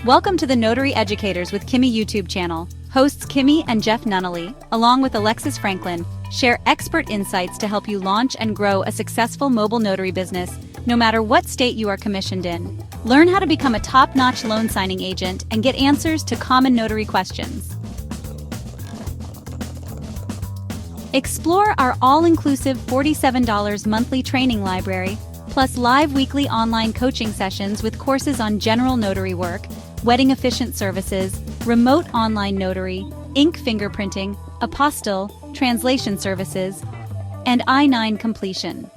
Welcome to the Notary Educators with Kimmi YouTube channel. Hosts Kimmi and Jeff Nunnally, along with Alexis Franklin, share expert insights to help you launch and grow a successful mobile notary business, no matter what state you are commissioned in. Learn how to become a top-notch loan signing agent and get answers to common notary questions. Explore our all-inclusive $47 monthly training library, plus live weekly online coaching sessions with courses on general notary work, wedding efficient services, remote online notary, ink fingerprinting, apostille, translation services, and I-9 completion.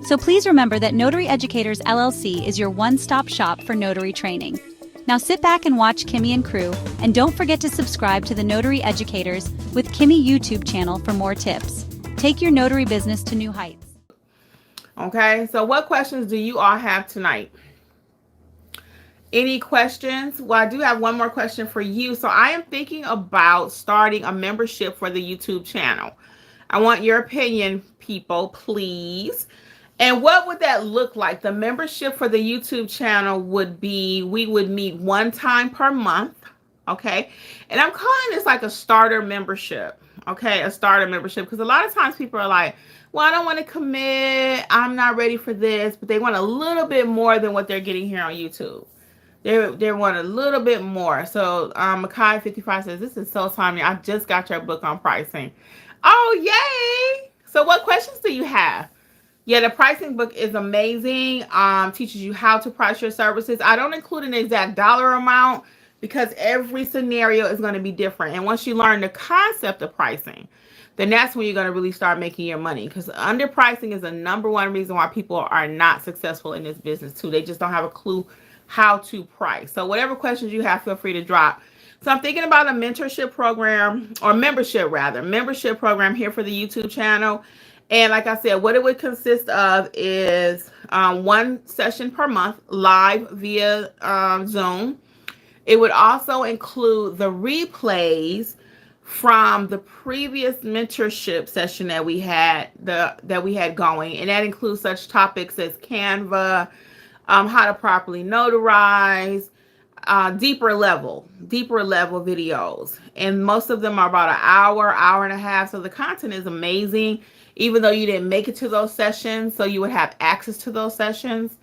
So please remember that Notary Educators LLC is your one-stop shop for notary training. Now sit back and watch Kimmi and crew, and don't forget to subscribe to the Notary Educators with Kimmi YouTube channel for more tips. Take your notary business to new heights. Okay, so what questions do you all have tonight? Any questions? Well, I do have one more question for you. So I am thinking about starting a membership for the YouTube channel. I want your opinion, people, please. And what would that look like? The membership for the YouTube channel would be, we would meet one time per month, okay? And I'm calling this like a starter membership, okay? A starter membership, because a lot of times people are like, well, I don't want to commit, I'm not ready for this, but they want a little bit more than what they're getting here on YouTube. They want a little bit more. So Makai55 says, this is so timely. I just got your book on pricing. Oh, yay! So what questions do you have? Yeah, the pricing book is amazing. Teaches you how to price your services. I don't include an exact dollar amount because every scenario is going to be different. And once you learn the concept of pricing, then that's when you're going to really start making your money. Because underpricing is the #1 reason why people are not successful in this business too. They just don't have a clue how to price. So whatever questions you have, feel free to drop. So I'm thinking about a mentorship program, or membership program here for the YouTube channel. And like I said, what it would consist of is one session per month live via Zoom. It would also include the replays from the previous mentorship session that we had going, and that includes such topics as Canva, how to properly notarize, deeper level videos, and most of them are about an hour and a half. So the content is amazing, even though you didn't make it to those sessions, so you would have access to those sessions.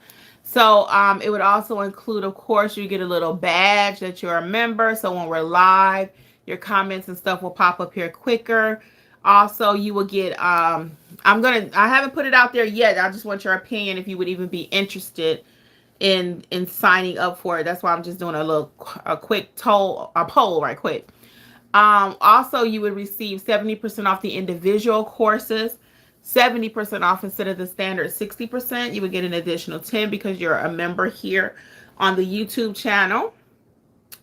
So it would also include, of course, you get a little badge that you're a member, so when we're live, your comments and stuff will pop up here quicker. Also, you will get I haven't put it out there yet. I just want your opinion if you would even be interested in signing up for it. That's why I'm just doing a quick poll right quick. Also, you would receive 70% off the individual courses, 70% off instead of the standard 60%. You would get an additional 10 because you're a member here on the YouTube channel.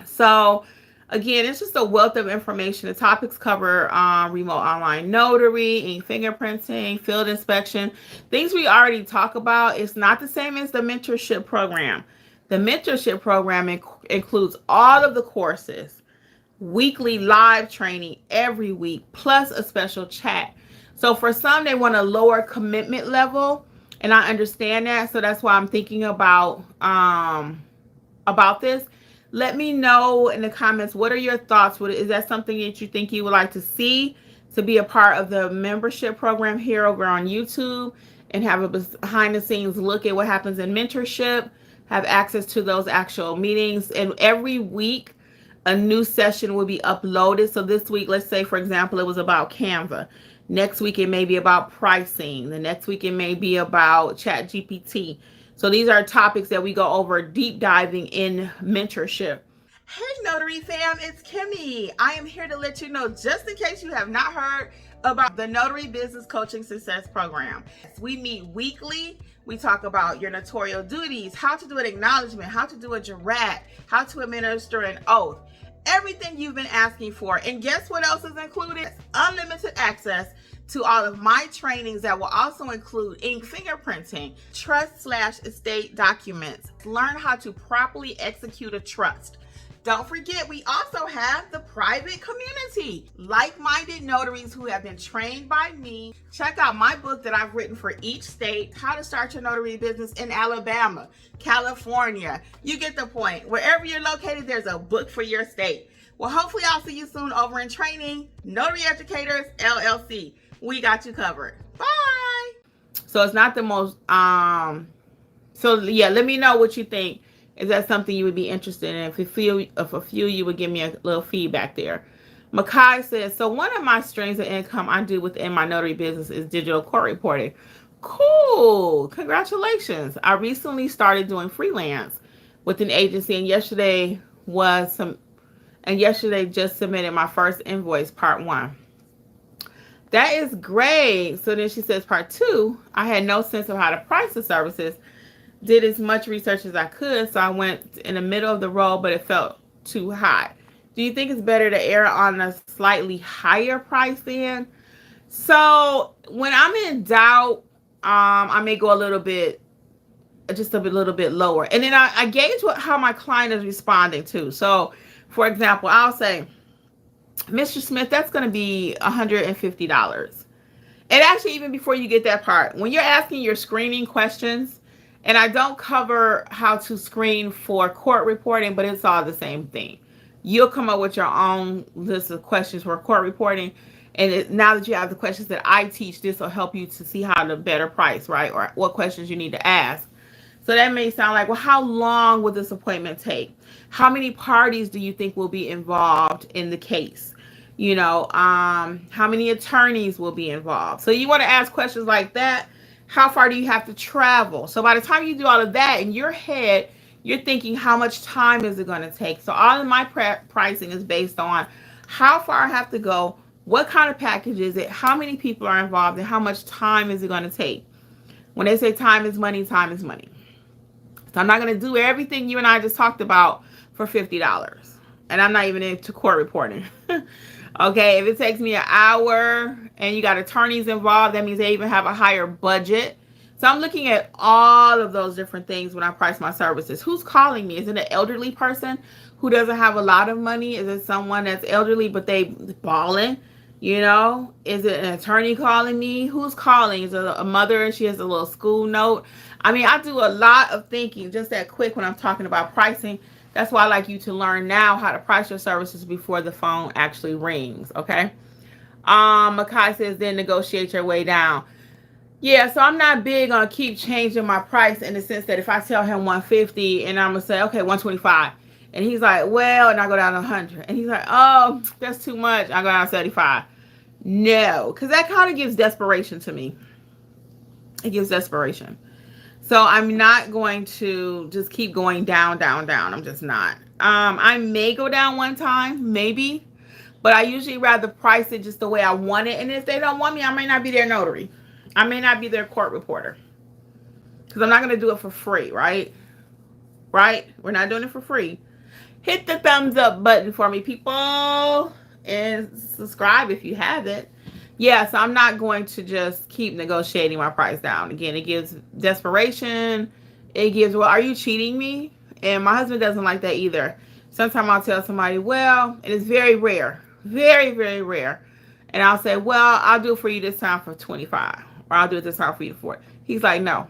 So again, it's just a wealth of information. The topics cover remote online notary, ink fingerprinting, field inspection, things we already talk about. It's not the same as the mentorship program. The mentorship program includes all of the courses, weekly live training every week, plus a special chat. So for some, they want a lower commitment level, and I understand that. So that's why I'm thinking about this. Let me know in the comments, what are your thoughts? Is that something that you think you would like to see, to be a part of the membership program here over on YouTube and have a behind the scenes look at what happens in mentorship, have access to those actual meetings, and every week a new session will be uploaded. So this week, let's say, for example, it was about Canva. Next week, it may be about pricing. The next week, it may be about ChatGPT. So these are topics that we go over deep diving in mentorship. Hey, Notary fam, it's Kimmi. I am here to let you know, just in case you have not heard about the Notary Business Coaching Success Program. We meet weekly. We talk about your notarial duties, how to do an acknowledgement, how to do a jurat, how to administer an oath. Everything you've been asking for. And guess what else is included? Unlimited access to all of my trainings that will also include ink fingerprinting, trust/estate documents. Learn how to properly execute a trust. Don't forget, we also have the private community, like-minded notaries who have been trained by me. Check out my book that I've written for each state, How to Start Your Notary Business in Alabama, California. You get the point. Wherever you're located, there's a book for your state. Well, hopefully I'll see you soon over in training. Notary Educators, LLC. We got you covered. Bye. So it's not the most, so yeah, let me know what you think. Is that something you would be interested in? If a few you would give me a little feedback there. Makai says, so one of my streams of income I do within my notary business is digital court reporting. Cool. Congratulations. I recently started doing freelance with an agency, and yesterday just submitted my first invoice, part 1. That is great. So then she says, part 2, I had no sense of how to price the services. Did as much research as I could, so I went in the middle of the road, but it felt too high. Do you think it's better to err on a slightly higher price then? So when I'm in doubt, I may go a little bit lower. And then I gauge how my client is responding to. So for example, I'll say, Mr. Smith, that's going to be $150. And actually, even before you get that part, when you're asking your screening questions, and I don't cover how to screen for court reporting, but it's all the same thing. You'll come up with your own list of questions for court reporting. And now that you have the questions that I teach, this will help you to see how to better price, right? Or what questions you need to ask. So that may sound like, well, how long will this appointment take? How many parties do you think will be involved in the case? You know, how many attorneys will be involved? So you want to ask questions like that. How far do you have to travel? So by the time you do all of that in your head, you're thinking, how much time is it going to take? So all of my pricing is based on how far I have to go, what kind of package is it, how many people are involved, and how much time is it going to take. When they say time is money, time is money. So I'm not going to do everything you and I just talked about for $50. And I'm not even into court reporting. Okay, if it takes me an hour and you got attorneys involved, that means they even have a higher budget. So I'm looking at all of those different things when I price my services. Who's calling me? Is it an elderly person who doesn't have a lot of money? Is it someone that's elderly but they balling? You know, is it an attorney calling me? Who's calling? Is it a mother and she has a little school note? I mean, I do a lot of thinking just that quick when I'm talking about pricing. That's why I like you to learn now how to price your services before the phone actually rings, okay? Makai says, then negotiate your way down. Yeah, so I'm not big on keep changing my price in the sense that if I tell him 150 and I'm going to say, okay, 125. And he's like, well, and I go down to 100. And he's like, oh, that's too much. I go down to 75. No, because that kind of gives desperation to me. It gives desperation. So I'm not going to just keep going down. I'm just not. I may go down one time, maybe. But I usually rather price it just the way I want it. And if they don't want me, I may not be their notary. I may not be their court reporter. Because I'm not going to do it for free, right? Right? We're not doing it for free. Hit the thumbs up button for me, people. And subscribe if you haven't. Yeah, so I'm not going to just keep negotiating my price down. Again, it gives desperation. It gives, well, are you cheating me? And my husband doesn't like that either. Sometimes I'll tell somebody, well, and it's very rare. Very, very rare. And I'll say, well, I'll do it for you this time for 25. Or I'll do it this time for you for 40. He's like, no.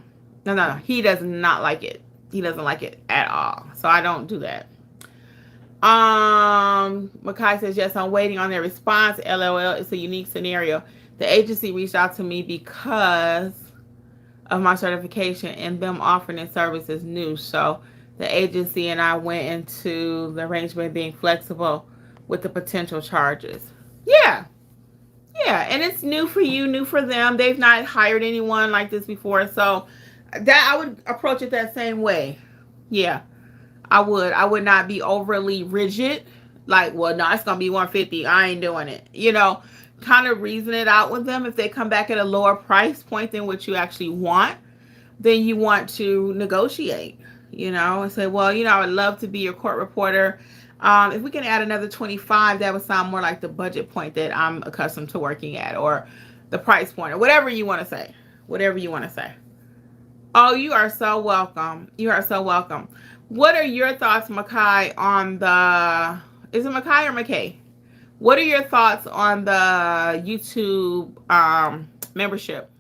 He does not like it. He doesn't like it at all. So I don't do that. Makai says, yes, I'm waiting on their response. LOL, it's a unique scenario. The agency reached out to me because of my certification and them offering their service is new. So the agency and I went into the arrangement of being flexible with the potential charges. Yeah. And it's new for you, new for them. They've not hired anyone like this before. So that I would approach it that same way. Yeah. I would not be overly rigid. Like, well, no, it's going to be 150. I ain't doing it. You know, kind of reason it out with them. If they come back at a lower price point than what you actually want, then you want to negotiate, you know, and say, well, you know, I would love to be your court reporter. If we can add another 25, that would sound more like the budget point that I'm accustomed to working at, or the price point, or whatever you want to say. Oh, you are so welcome. You are so welcome. What are your thoughts, Makai, on the, is it Makai or McKay? What are your thoughts on the YouTube membership?